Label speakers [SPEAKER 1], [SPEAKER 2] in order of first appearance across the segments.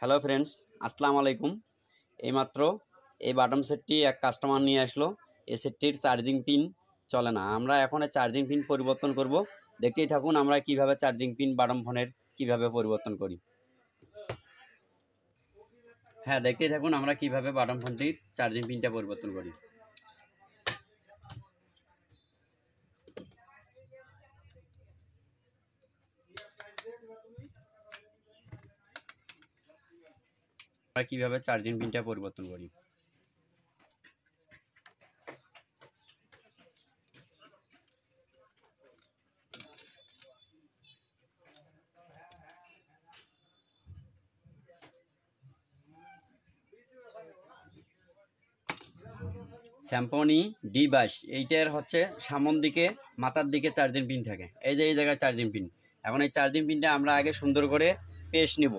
[SPEAKER 1] Hello friends, আসসালামু আলাইকুম। এইমাত্র এই বাটন সেটটি এক কাস্টমার নিয়ে আসলো। এই সেটটির চার্জিং পিন চলে না। আমরা এখন চার্জিং পিন পরিবর্তন করব। দেখতেই থাকুন আমরা কিভাবে চার্জিং পিন বাটন ফোনের কিভাবে পরিবর্তন করি। হ্যাঁ, দেখতেই থাকুন আমরা কিভাবে বাটন ফোনটির চার্জিং পিনটা পরিবর্তন করি। আমরা কিভাবে চার্জিং পিনটা পরিবর্তন করি। স্যামসং D22 এইটার হচ্ছে সামন দিকে মাথার দিকে চার্জিং পিন থাকে। এই যে এই জায়গায় চার্জিং পিন। এখন এই চার্জিং পিনটা আমরা আগে সুন্দর করে পেস্ট নিব,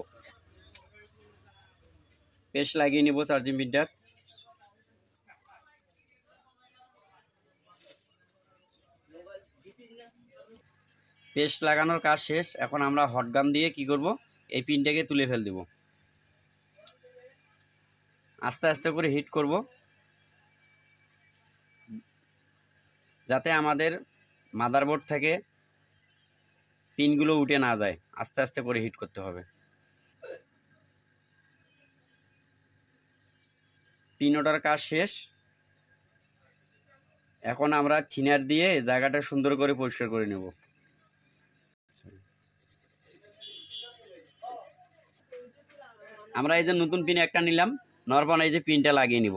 [SPEAKER 1] পেস্ট লাগিয়ে নিব চার্জিং পিনটা। পেস্ট লাগানোর কাজ শেষ। এখন আমরা হট গান দিয়ে কি করব, এই পিনটাকে তুলে ফেল দেব। আস্তে আস্তে করে হিট করব যাতে আমাদের মাদারবোর্ড থেকে পিনগুলো উঠে না যায়। আস্তে আস্তে করে হিট করতে হবে। পিন ওঠার কাজ শেষ। এখন আমরা থিনার দিয়ে জায়গাটা সুন্দর করে পরিষ্কার করে নেব। আমরা এই যে নতুন পিন একটা নিলাম, নরমাল এই যে পিনটা লাগিয়ে নিব।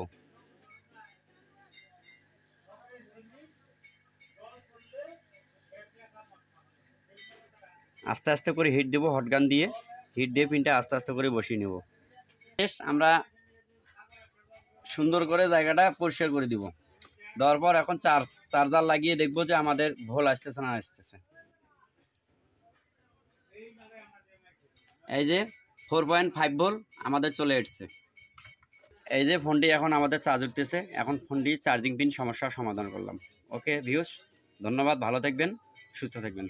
[SPEAKER 1] আস্তে আস্তে করে হিট দেব হট গান দিয়ে। হিট দিয়ে পিনটা আস্তে আস্তে করে বসিয়ে নেব। শেষ। আমরা সুন্দর করে জায়গাটা পরিষ্কার করে দিব। দেওয়ার পর এখন চার্জার লাগিয়ে দেখবো যে আমাদের ভোল আসতেছে না আসতেছে। এই যে 4.5 ভোল আমাদের চলে এসছে। এই যে ফোনটি এখন আমাদের চার্জ উঠতেছে। এখন ফোনটি চার্জিং পিন সমস্যার সমাধান করলাম। ওকে ভিউস, ধন্যবাদ। ভালো থাকবেন, সুস্থ থাকবেন।